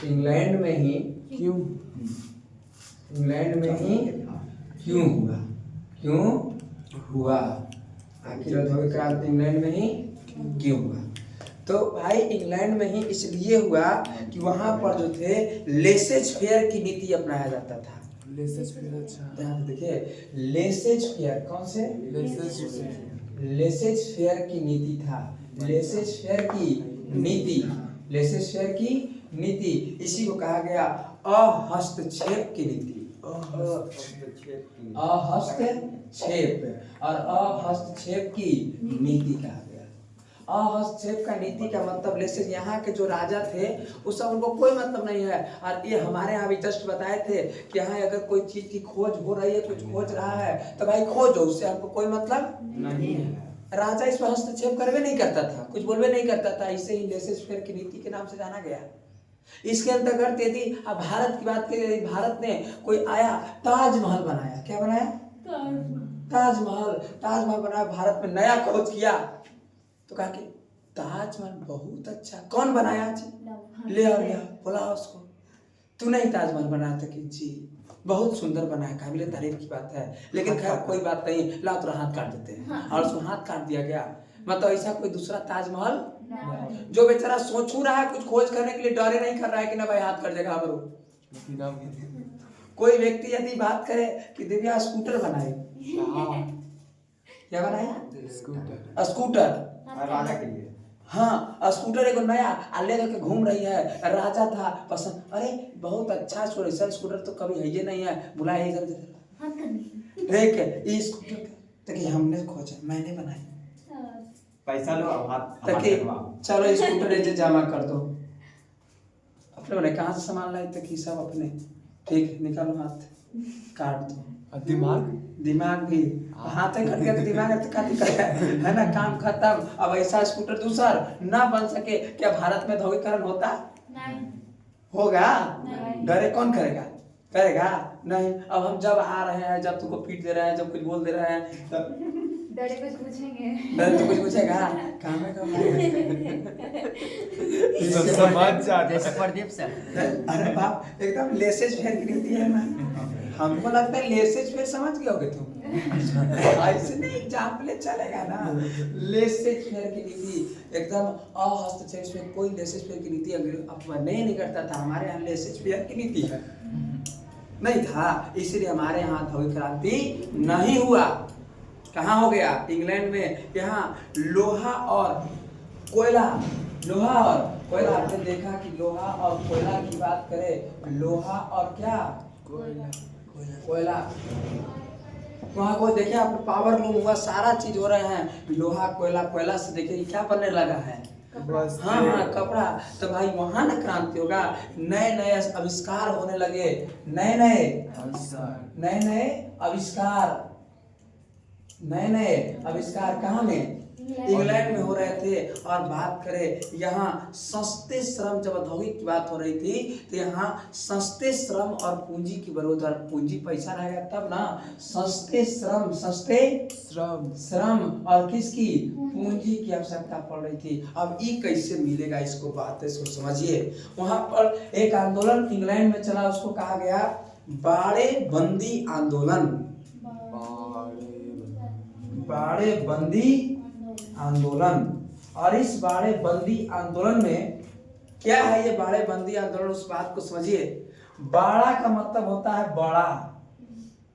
इंग्लैंड में ही क्यों हुआ? आखिर औद्योगिक क्रांति इंग्लैंड में ही क्यों हुआ? तो भाई इंग्लैंड में ही इसलिए हुआ कि वहां पर जो थे लेसेज फेयर की नीति अपनाया जाता था। लेसेज फेयर, अच्छा यहाँ पे देखिए लेसेज फेयर, कौन से? लेसेज फेयर की नीति था। लेसेज फेयर की नीति इसी को कहा गया अहस्तक्षेप की नीति। अहस्तक्षेप की नीति कहा गया। अहस्तक्षेप का नीति का मतलब लेसेज, यहाँ के जो राजा थे उस सब उनको कोई मतलब नहीं है। और ये हमारे यहाँ भी जस्ट बताए थे कि यहाँ अगर कोई चीज की खोज हो रही है, कुछ खोज रहा है तो भाई खोजो, उससे हमको कोई मतलब नहीं है। राजा इसमें हस्तक्षेप करवे नहीं करता था, कुछ बोलवे नहीं करता था, इसे ही लेसेज फेयर की नीति के नाम से जाना गया। इसके अंतर्गत यदि अब भारत की बात करें, भारत ने कोई आया ताजमहल बनाया, क्या बनाया? ताजमहल बनाया, भारत में नया खोज किया तो कहा कि ताजमहल बहुत अच्छा, कौन बनाया जी? ले और गया, बोला उसको तू नहीं ताजमहल बनाया था कि जी बहुत सुंदर बनाया, काबिले तारीफ की बात है, लेकिन खैर कोई बात नहीं, ला तो हाथ काट देते हैं। और उसको हाथ काट दिया गया। मतलब ऐसा कोई दूसरा ताजमहल जो बेचारा सोचू रहा है, कुछ खोज करने के लिए डरे नहीं कर रहा है कि ना भाई हाथ कट जाएगा हमरो। कोई व्यक्ति यदि बात करे कि दिव्या स्कूटर बनाई, क्या बनाया? स्कूटर। राजा के लिए, हाँ स्कूटर एक नया लेकर के घूम रही है, राजा था पसंद, अरे बहुत अच्छा स्कूटर तो कभी है ये नहीं है, बुलाया इधर ठीक है। इस स्कूटर तक हमने खोजा, मैंने बनाई, पैसा लो अब हाथ चलो स्कूटर जमा कर दो। अपने बने कहाँ से सामान लाए थे? सब अपने, ठीक निकालो हाथ काट दो। दिमाग भी हाथ कट गया तो दिमाग है ना, काम खत्म। अब ऐसा स्कूटर दूसर ना बन सके, क्या भारत में औद्योगिकरण होता? नहीं होगा। डरे कौन करेगा? नहीं। अब हम जब आ रहे हैं, जब तुमको पीट दे रहे हैं, जब कुछ बोल दे रहे हैं, तब डरे कुछ पूछेंगे, डरे तो कुछ पूछेगा। काम है जैसे प्रदीप सर। अरे बाप एकदम लेसेज फेयर की नीति है ना। हमको लगता है लेसेज फेयर समझ गए होगे तुम। ऐसे नहीं एग्जाम्पल चलेगा ना। लेसेज फेयर की नीति एकदम अहस्तक्षेप में, कोई लेसेज फेयर की नीति अपने नहीं करता था। हमारे यहाँ लेसेज फेयर की नीति है नहीं था, इसीलिए हमारे यहाँ औद्योगिक क्रांति नहीं हुआ। कहाँ हो गया? इंग्लैंड में। यहाँ लोहा और कोयला आपने देखा कि लोहा और कोयला की बात करें, लोहा और क्या? कोयला। वहाँ को देखिए आप, पावर लूम हुआ, सारा चीज हो रहे हैं, लोहा कोयला से देखिए क्या बनने लगा है। हाँ कपड़ा। तो भाई वहाँ ना क्रांति होगा, नए आविष्कार होने लगे, नए आविष्कार कहाँ में? इंग्लैंड में हो रहे थे। और बात करें यहाँ सस्ते श्रम, जब औद्योगिक की बात हो रही थी तो यहाँ सस्ते श्रम और पूंजी की बरोबर, पूंजी पैसा रहेगा तब ना, सस्ते श्रम और किसकी? पूंजी की आवश्यकता पड़ रही थी। अब ये कैसे मिलेगा, इसको बात इसको समझिए। वहां पर एक आंदोलन इंग्लैंड में चला, उसको कहा गया बाड़े बंदी आंदोलन। और इस बाड़े बंदी आंदोलन में क्या है? ये बाड़े बंदी आंदोलन, उस बात को समझिए। बाड़ा का मतलब होता है बड़ा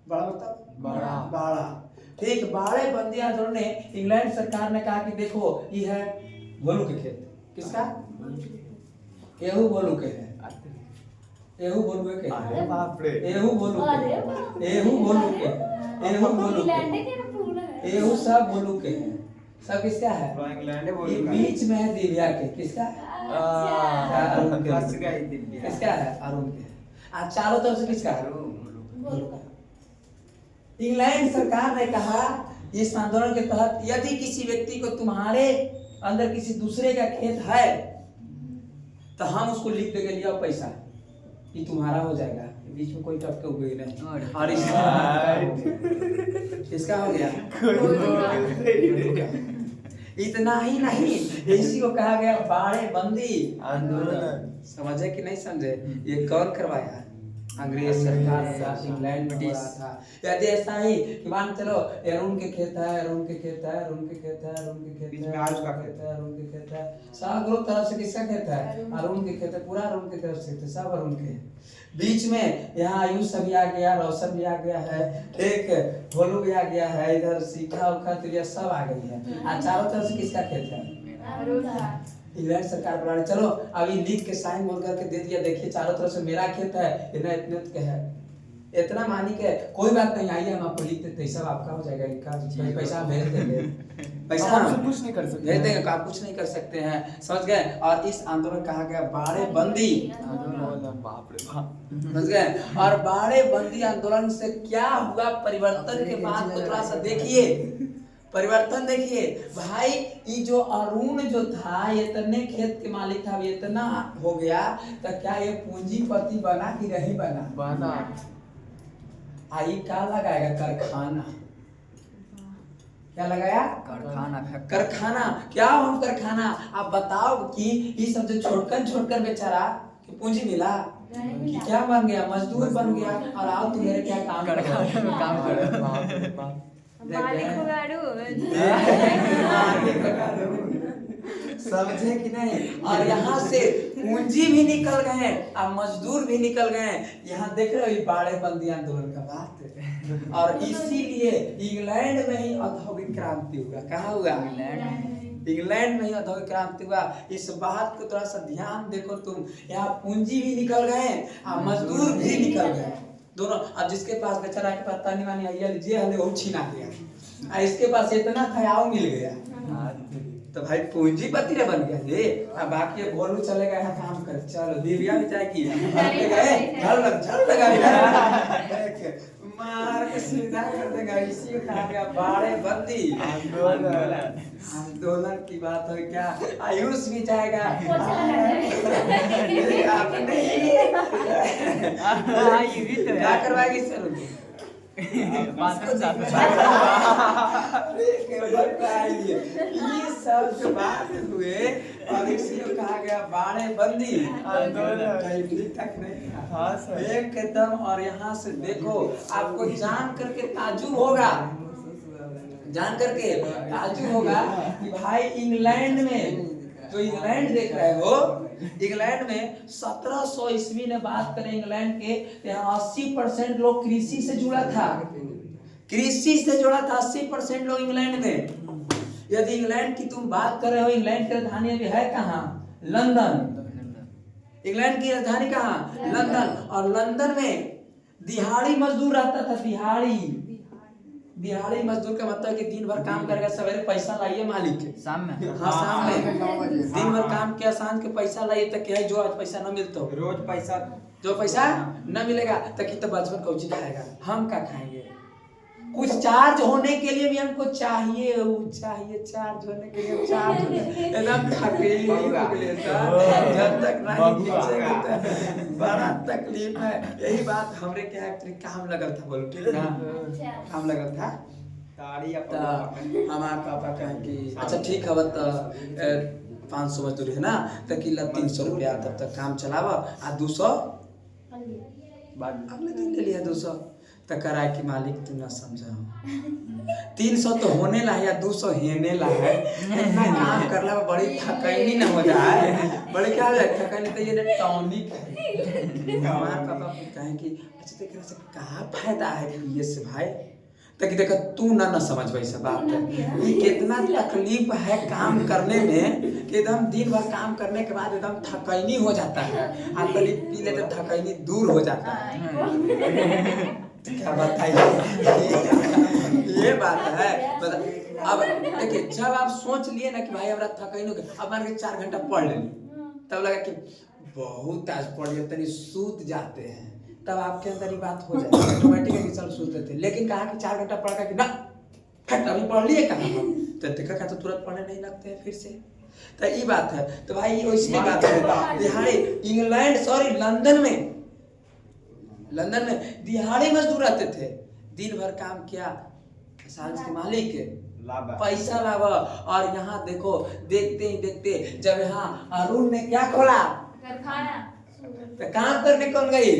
मतलब बड़ा। ठीक, बाड़े बंदी आंदोलन ने इंग्लैंड सरकार ने कहा कि देखो ये है गोलू के खेत, किसका? गेहूं गोलू के है। एहू बोलू के अरे बाप रे एहू बोलू अरे के बाप। एहू बोलू के एहू बोलू इंग्लैंड के के ना फूल है। एहू सब बोलू के है। सब किसका है? इंग्लैंड ये बोल बीच में है दिव्या के। किसका? अच्छा। अरुण के। फंस गई दिव्या। किसका है? अरुण के। आज चारों तरफ से किसका है? बोलो का। इंग्लैंड सरकार ने कहा इस आंदोलन के तहत यदि किसी व्यक्ति को तुम्हारे अंदर किसी दूसरे का खेत है तो हम उसको लिख देंगे, लिया पैसा ये तुम्हारा हो जाएगा। बीच में कोई टपके हुए नहीं। और इसका हो गया। इतना ही नहीं, इसी को कहा गया बाड़े बंदी आंदोलन। समझे कि नहीं समझे? ये कौन करवाया? अंग्रेज सरकार का, इंग्लैंड में हो रहा था। यदि ऐसा ही कि मान चलो अरुण के खेत है, अरुण के खेत है, अरुण के खेत है, अरुण के खेत बीच है, में आयुष का खेत है, अरुण के खेत है, सब तरफ से किसका खेत है? अरुण के खेत है, पूरा अरुण के तरफ से खेत है, सब अरुण के। बीच में यहाँ आयुष भी आ गया, रोशन भी आ गया है, एक भोलू भी आ गया है, इधर सीखा उखा तो सब आ गई है। और चारों तरफ से किसका खेत है? अरुण का। इंग्लैंड सरकार बुला रही। चलो अभी लिख के साइन बोल करके दे दिया, देखिए चारों तरफ से मेरा खेत है, इतना इतने के है, इतना मानी के कोई बात नहीं, आइए हम आपको लिख देते, सब आपका हो जाएगा, इनका पैसा हम भेज देंगे, पैसा हम हम कुछ नहीं कर सकते भेज देंगे, आप कुछ नहीं कर सकते हैं, समझ गए? और इस आंदोलन कहा गया बाड़े बंदी आंदोलन। बाप रे बाप। समझ गए? और बाड़े बंदी आंदोलन से क्या हुआ परिवर्तन के बाद को थोड़ा सा देखिए, परिवर्तन देखिए भाई। ये जो अरुण जो था, इतने खेत के मालिक था, इतना हो गया तो क्या ये पूंजीपति बना कि नहीं बना? बना। आई क्या लगाएगा? कारखाना। क्या लगाया? कारखाना फैक्ट्री। कारखाना। क्या हम कारखाना? आप बताओ कि ये सब जो छोड़कर बेचारा कि पूंजी मिला कि क्या बन गया? मजदूर बन गया। और आओ तुम मेरे क्या काम करो? कारखाने में काम करो। बाप रे बाप। मालिक को गाड़ू। समझे कि नहीं? और यहाँ से पूंजी भी निकल गए और मजदूर भी निकल गए। यहाँ देख रहे हो बाड़े बंदी आंदोलन का बात है। और इसीलिए इंग्लैंड में ही औद्योगिक क्रांति हुआ। कहाँ हुआ? इंग्लैंड में ही औद्योगिक क्रांति हुआ। इस बात को थोड़ा सा ध्यान देखो तुम। यहाँ पूंजी भी निकल गए और मजदूर भी निकल गए दोनों। अब जिसके पास बेचारा के पास तानी वानी आइया लीजिए हले वो छीना गया, और इसके पास इतना था मिल गया, तो भाई पूंजीपति रे बन गया ये। अब बाकी भोलू चलेगा यहाँ काम कर, चलो दिव्या भी जाएगी झल लगा मार के सीधा कर देगा। इसी को कहा गया बाड़े बंदी आंदोलन। आंदोलन की बात है क्या? आयुष भी जाएगा। ये भी तो क्या है। करवाएगी सर? बात को ये सब जो बात हुए और इसी को कहा गया बाड़े बंदी आंदोलन। कहीं तक नहीं था। हाँ सर। एकदम। और यहाँ से देखो आपको जान करके ताजुब होगा, जान करके ताजुब होगा कि भाई इंग्लैंड में जो इंग्लैंड देख रहे हो, इंग्लैंड में 1700 ईस्वी ने बात करें इंग्लैंड के, यहाँ 80% लोग कृषि से जुड़ा था, कृषि से जुड़ा था 80% लोग इंग्लैंड में। यदि इंग्लैंड की तुम बात कर रहे हो, इंग्लैंड की राजधानी अभी है कहाँ? लंदन। इंग्लैंड की राजधानी कहाँ? लंदन। और लंदन में दिहाड़ी मजदूर रहता था। दिहाड़ी मजदूर का मतलब कि दिन भर काम करेगा, सवेरे पैसा लाइए मालिक के, शाम में। हाँ शाम में दिन भर काम किया, शाम के पैसा लाइए तक क्या है? जो आज पैसा न मिलता हो, रोज पैसा। जो पैसा न मिलेगा तक तो बचपन कौची खाएगा, हम क्या खाएंगे? कुछ चार्ज होने के लिए भी हमको चाहिए, चार्ज होने के लिए चार्ज एकदम थकेली हो गए सर। जब तक नहीं खींचेंगे तो बड़ा तकलीफ है। यही बात हमरे क्या है काम लगल था, बोलो ठीक ना? काम लगल था ताड़ी तो हमारे पापा कहें कि अच्छा ठीक है तो 500 मजदूरी है ना, तो किला 300 रुपया तब तक काम चलावा, आ 200 अगले दिन ले लिया 200 तो कराए कि मालिक तुम ना समझाओ 300 तो होने ला है या 200 हेने ला है। इतना काम करला बड़ी थकैनी न हो जाए, बड़ी क्या हो जाए थकैनी, तो ये टॉनिक है। हमारे पापा कहें कि अच्छा देख रहे से क्या फायदा है ये से भाई, तक देखा तू ना समझ वैसा बात है कि कितना तकलीफ है काम करने में कि एकदम दिन भर काम करने के बाद एकदम थकैनी हो जाता है। आप कल पी ले तो थकैनी दूर हो जाता है। क्या बताइए ये बात है। अब देखिए जब आप सोच लिए ना कि भाई हमारा थकैनी हो गया, अब मान के 4 घंटा पढ़ लेंगे, तब लगा कि बहुत आज पढ़ लिए तनी सूत जाते हैं, तब आपके अंदर ये बात हो जाए ऑटोमेटिक है कि चल सोचते थे। लेकिन कहा कि 4 घंटा पढ़ का कि ना फट अभी पढ़ लिए कहा हम तो देखा तो तुरंत पढ़ने नहीं लगते हैं फिर से। तो ये बात है। तो भाई वैसी बात है दिहाड़ी इंग्लैंड सॉरी लंदन में दिहाड़ी मजदूर आते थे, दिन भर काम किया, साल के मालिक पैसा लावा। और यहाँ देखो देखते ही देखते जब यहाँ अरुण ने क्या खोला तो काम करने कौन गई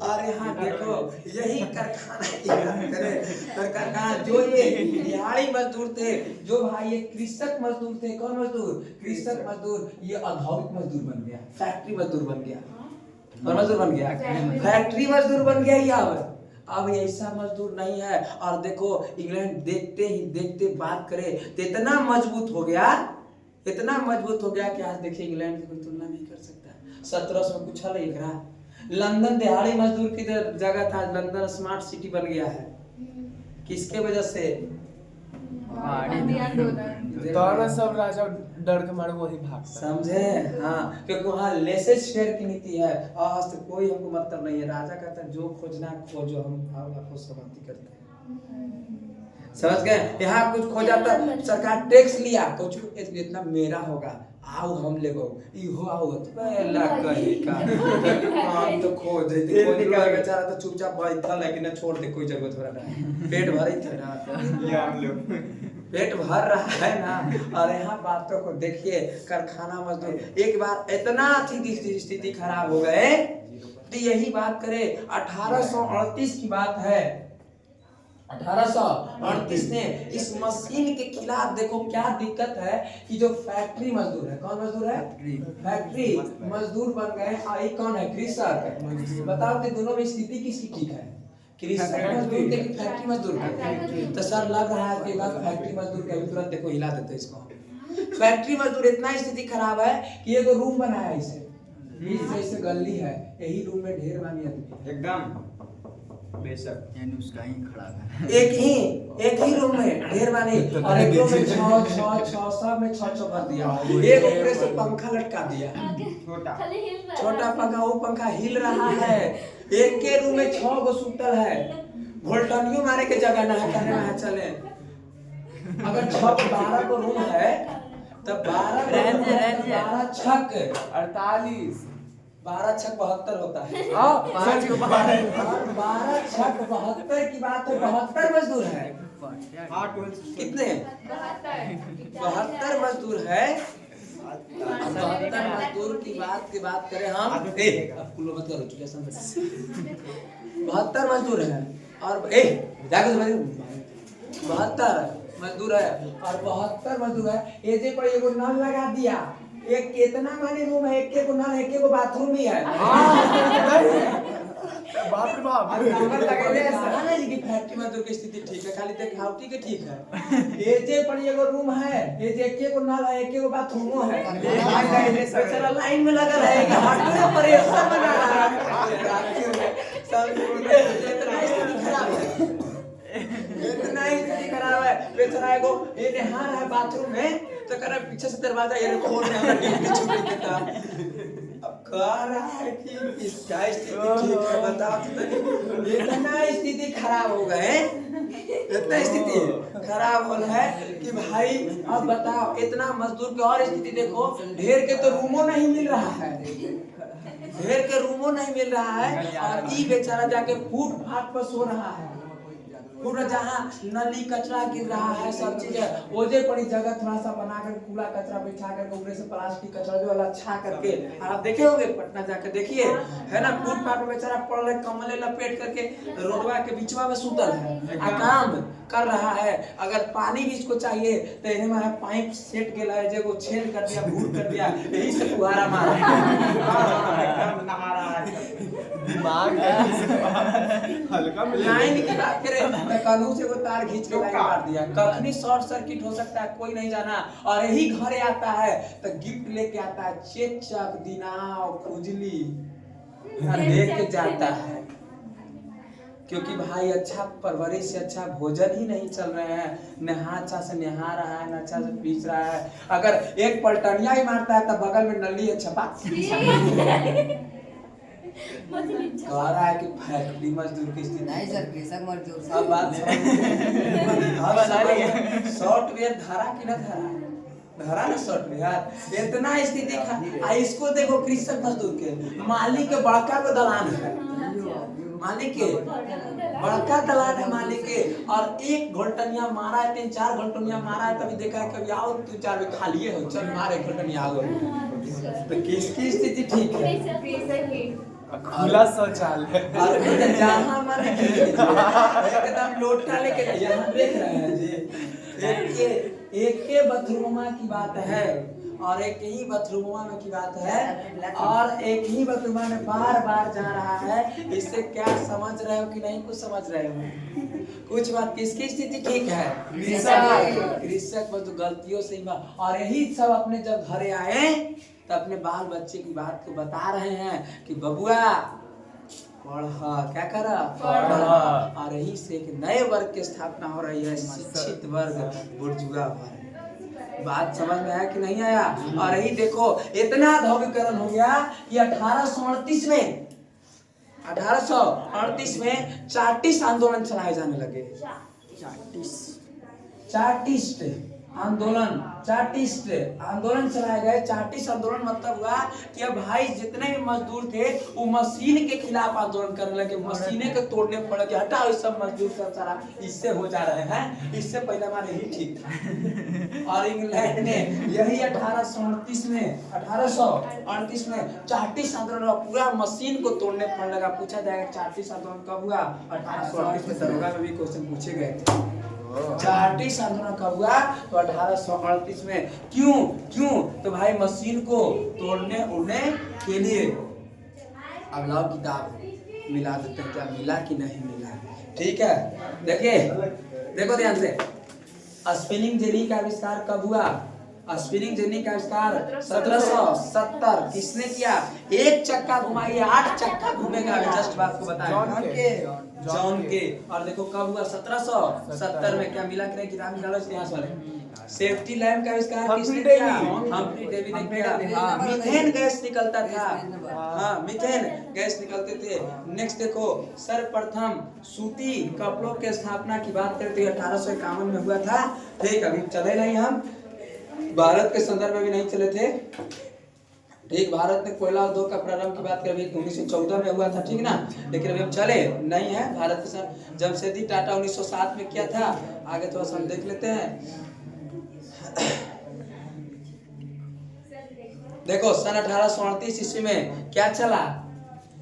और यहाँ देखो यही कारखाना जो ये दिहाड़ी मजदूर थे, जो भाई ये कृषक मजदूर थे, कौन मजदूर कृषक मजदूर, ये औद्योगिक मजदूर बन गया, फैक्ट्री मजदूर बन गया। कौन मजदूर बन गया? फैक्ट्री मजदूर बन गया ही। अब ऐसा मजदूर नहीं है। और देखो इंग्लैंड देखते ही देखते बात करे तो इतना मजबूत हो गया, इतना मजबूत हो गया कि आज देखिए इंग्लैंड की कोई तुलना नहीं कर सकता। 1700 में कुछ है एकरा। लंदन दिहाड़ी मजदूर की जगह था, लंदन स्मार्ट सिटी बन गया है। किसके वजह से? तो सब राजा डर के मारे वही भाग समझे। हाँ, क्योंकि वहाँ लेसेस फेयर की नीति है। आज तो कोई हमको मतलब नहीं है। राजा कहता है जो खोजना खोजो, हम आपको समाप्ति करते हैं। समझ गए। यहाँ कुछ खो जाता, सरकार टैक्स लिया, कुछ इतना मेरा होगा, आओ हम लेगो इहो आओ तो अल्लाह कहे का हम तो खो दे बेचारा तो चुपचाप बैठल है कि ना छोड़ दे, कोई जरूरत हो रहा है, पेट भर ही था ना ये हम लोग पेट भर रहा है ना। और यहाँ बातों को देखिए, कारखाना मजदूर एक बार इतना स्थिति खराब हो गए। तो यही बात करें 1838 की बात है। 1838 ने इस मशीन के खिलाफ देखो क्या दिक्कत है कि जो फैक्ट्री मजदूर है, कौन मजदूर है? फैक्ट्री मजदूर बन गए। और एक कौन है? कृषक। बताओ कि दोनों में स्थिति किसकी ठीक है? कृषक मजदूर के कि फैक्ट्री मजदूर के? तो सर लग रहा है कि बात फैक्ट्री मजदूर के। तुरंत देखो हिला देते इसको। फैक्ट्री मजदूर इतना स्थिति खराब है कि एगो रूम बनाया इसे, इसे गली है, यही रूम में ढेर मानी आदमी एकदम बेशक उसका ही खड़ा है। एक ही रूम में ढेर मानी। और एक रूम में 6 सब में 6 भर दिया। एक ऊपर से पंखा लटका दिया, छोटा पंखा, वो पंखा हिल रहा है। एक के रूम में 6 गो सुतल है। वोल्टनियो मारे के जगह ना है, कहने में चले। अगर 12 को रूम है तो 12 छक 48, 12 छक 72 होता है। 12 छक 72 की बात है। 72 मजदूर है। कितने? 72 मजदूर है। 72 मजदूर की बात करें हम। अब कुलो मत करो, 72 मजदूर है। और जाकर 72 मजदूर है और 72 मजदूर है। एजे पर एगो नल लगा दिया। एक कितना मानी रूम है, एक को नल है, एक को बाथरूम भी है। बाप रे बाप। नंबर लगेले सहाना जी की फैक्ट्री मजदूर की स्थिति ठीक है, खाली देखावटी के ठीक है। एजे पर एगो रूम है, एजे एक को नल है, एक को बाथरूम है। बेचारा लाइन में लगा रहेगा, हटने पर ऐसा बना रहा है। इतना स्थिति खराब है, इतना स्थिति खराब है। बेचारा एगो ये नहा रहा है बाथरूम में, तो कह रहा पीछे से दरवाजा ये खोल रहा है, ड्यूटी छुट्टी देता। अब कह रहा है कि इसका स्थिति ठीक है, बताओ तो। इतना स्थिति खराब हो गए, इतना स्थिति खराब हो है कि भाई अब बताओ इतना मजदूर की और स्थिति देखो। ढेर के तो रूमों नहीं मिल रहा है, ढेर के रूमों नहीं मिल रहा है। और ये बेचारा जाके फुटपाथ पर सो रहा है। पूरा जहाँ नली कचरा गिर रहा है, सब चीज है, ओजे पड़ी जगह थोड़ा सा बनाकर कूड़ा कचरा बिछा कर ऊपर से प्लास्टिक कचरा जो वाला अच्छा करके। आप देखे होंगे पटना जाकर देखिए, है ना, फुटपाथ पे बेचारा पड़ रहे, कमले लपेट करके रोडवा के बीचवा में सुतल है, काम कर रहा है। अगर पानी भी इसको चाहिए तो इन्हें में पाइप सेट के लाए, जो छेद कर दिया, भूट कर दिया, यही से फुहारा मारा दिमाग हल्का में लाइन की बात करें तो कनू से वो तार खींच के लाइन काट दिया। कखनी शॉर्ट सर्किट हो सकता है कोई नहीं जाना। और यही घरे आता है तो गिफ्ट लेके आता है, चेचक, दिनाव, खुजली लेके जाता है। क्योंकि भाई अच्छा परवरिश से अच्छा भोजन ही नहीं चल रहे हैं, नहा अच्छा से नहा रहा है, न अच्छा से पीस रहा है। अगर एक पलटनिया ही मारता है तो बगल में नली है छपा कह रहा है कि फैक्ट्री मजदूर की स्थिति नहीं सर, कृषक मजदूर अब बात सॉफ्टवेयर धरा कि ना धरा ना सॉफ्टवेयर इतना स्थिति खा। इसको देखो कृषक मजदूर के मालिक के बड़का को दलान है, मालिक के बड़का दलान है मालिक के। और एक घोलटनिया मारा है, 3-4 घोलटनिया मारा है, तभी देखा है कभी आओ 2-4 में खालिए हो, चल मारे घोलटनिया आओ। तो किसकी स्थिति ठीक है? खुला शौचालय और जहाँ माने एकदम लोटा लेके यहाँ देख रहे हैं जी, एक के बाथरूमा की बात है और एक ही बाथरूमा में की बात है और एक ही बाथरूमा में बार बार जा रहा है। इससे क्या समझ रहे हो कि नहीं कुछ समझ रहे हो? कुछ बात किसकी स्थिति ठीक है? कृषक बस गलतियों से ही और यही सब अपने जब घरे आए तो अपने बाल बच्चे की बात को बता रहे हैं कि बबुआ पढ़ा, क्या करा पढ़ा। और यही से एक नए वर्ग की स्थापना हो रही है, शिक्षित वर्ग, बुर्जुआ वर्ग। बात समझ में आया कि नहीं आया? और यही देखो इतना ध्रुवीकरण हो गया कि 1838 में चार्टिस्ट आंदोलन चलाए जाने लगे। चार्टिस्ट आंदोलन चलाए गए। चार्टिस्ट आंदोलन मतलब हुआ कि अब भाई जितने भी मजदूर थे वो मशीन के खिलाफ आंदोलन करने लगे, मशीने के तोड़ने पड़े कि हटाओ इस सब मजदूर सब सारा इससे हो जा रहे हैं, इससे पहले हमारे ही ठीक था। और इंग्लैंड में यही 1838 में चार्टिस्ट आंदोलन हुआ, पूरा मशीन को तोड़ने पड़ने लगा। पूछा जाएगा चार्टिस्ट आंदोलन कब हुआ? 1838 में दरोगा में भी क्वेश्चन पूछे गए थे। चार्टिस्ट आंदोलन कब हुआ? तो 1838 में। क्यों? तो भाई मशीन को तोड़ने उड़ने के लिए। अब लाओ किताब मिला देते हैं, क्या मिला कि नहीं मिला? ठीक है, देखो ध्यान से। स्पिनिंग जेनी का आविष्कार कब हुआ? स्पिनिंग जेनी का आविष्कार 1770। किसने किया? एक चक्का घुमाइए 8 चक्का घूमेगा। जस्ट बात को बताया जॉन के। और देखो कब हुआ? 1770 में। क्या मिला कि नहीं? किताब निकालो इतिहास वाले। सेफ्टी लैम्प का आविष्कार किसने किया? हम्फ्री डेवी ने किया। मीथेन गैस निकलता था, हाँ मीथेन गैस निकलते थे। नेक्स्ट देखो, सर्वप्रथम सूती कपड़ों के स्थापना की बात करते हैं 1851 में हुआ था। ठीक, अभी चले नहीं, हम भारत के संदर्भ में भी नहीं चले थे। ठीक, भारत में कोयला उद्योग का प्रारंभ की बात करें 1914 में हुआ था, ठीक ना। लेकिन अभी हम चले नहीं है भारत के साथ। जमशेदजी टाटा 1907 में किया था। आगे थोड़ा सा हम देख लेते हैं। देखो सन 1838 ईस्वी में क्या चला?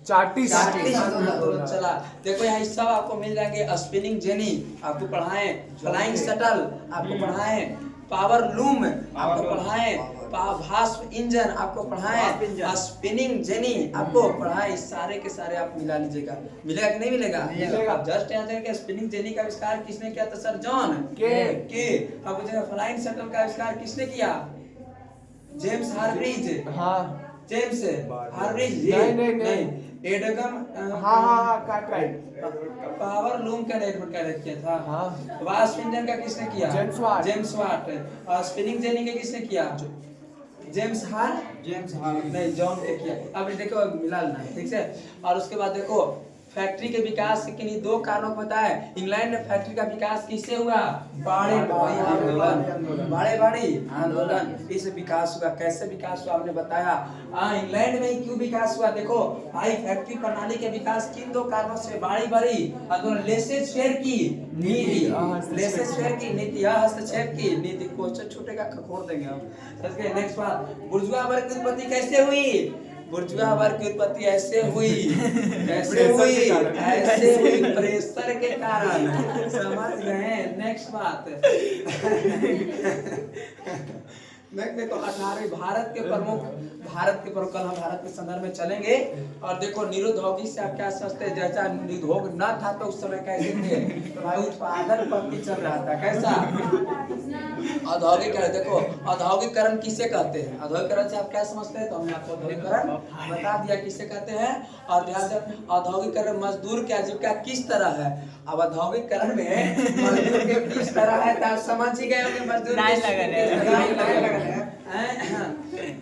चार्टिस्ट आंदोलन चला। देखो यहाँ सब आपको मिल जाएंगे। स्पिनिंग जेनी आपको पढ़ाएं, फ्लाइंग शटल आपको पढ़ाएं, पावर लूम आपको पढ़ाएं, भास्प इंजन आपको पढ़ाएं, स्पिनिंग जेनी आपको पढ़ाएं। सारे के सारे आप मिला लीजिएगा। मिलेगा कि नहीं मिलेगा? आप जस्ट यहाँ जाएंगे स्पिनिंग जेनी का आविष्कार किसने किया था? सर जॉन के। अब फ्लाइंग शटल का आविष्कार किसने किया? जेम्स हार्ग्रीव्स। जेम्स हार्ग्रीव्स नहीं, एडगम पावर लूम का डेवलप किया था। वास्प इंजन का किसने किया? James Watt. और स्पिनिंग जेनी का किसने किया? जेम्स नहीं, जॉन के किया। अब देखो मिला लेना है, ठीक है। और उसके बाद देखो फैक्ट्री के विकास के किन्हीं 2 कारणों को बताए। इंग्लैंड में फैक्ट्री का विकास किससे हुआ? बाड़े बाड़ी आंदोलन। इससे विकास हुआ। कैसे विकास हुआ हमने बताया। इंग्लैंड में ही क्यों विकास हुआ? देखो भाई फैक्ट्री प्रणाली के विकास किन 2 कारणों से? बाड़ी आंदोलन, लेसेज फेयर की नीति, हस्तक्षेप की नीति। क्वेश्चन छूटेगा खखोर देंगे हम। नेक्स्ट बात, बुर्जुआ वर्ग की उत्पत्ति कैसे हुई? बुर्जुआ वर्ग की उत्पत्ति ऐसे हुई प्रेशर के कारण। समझ गए? नेक्स्ट बात देखो 18वीं भारत के प्रमुख कल हम भारत के संदर्भ में चलेंगे। और देखो निरुद्योगी से आप क्या समझते हैं? जैसा निरुद्योग न था तो उस समय कैसे थे? तो भाई उत्पादन पद्धति चल रहा था। कैसा? औद्योगिकरण। देखो औद्योगिकरण किसे कहते हैं? औद्योगिकरण से आप क्या समझते हैं? तो हमने आपको औद्योगिकरण बता दिया किसे कहते हैं। और ध्यान दें औद्योगिकरण मजदूर की आजीविका किस तरह है। अब औद्योगिकरण में मजदूर के किस तरह है तो आप समझ ही गए होंगे। मजदूर लाइन लगन है।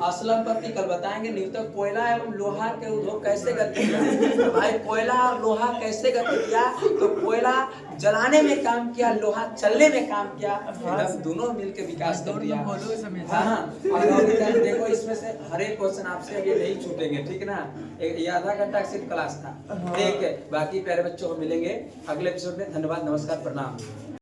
असलम पति कल बताएंगे। नहीं तो कोयला एवं लोहा के उद्योग कैसे गति किया? भाई कोयला और लोहा कैसे गति किया? तो कोयला जलाने में काम किया, लोहा चलने में काम किया, मतलब दोनों मिलकर विकास कर दिया। हाँ और देखो इसमें से हर एक क्वेश्चन आपसे अभी नहीं छूटेंगे, ठीक ना? ये आधा घंटा सिर्फ क्लास था, ठीक है। बाकी प्यारे बच्चों को मिलेंगे अगले एपिसोड में। धन्यवाद, नमस्कार, प्रणाम।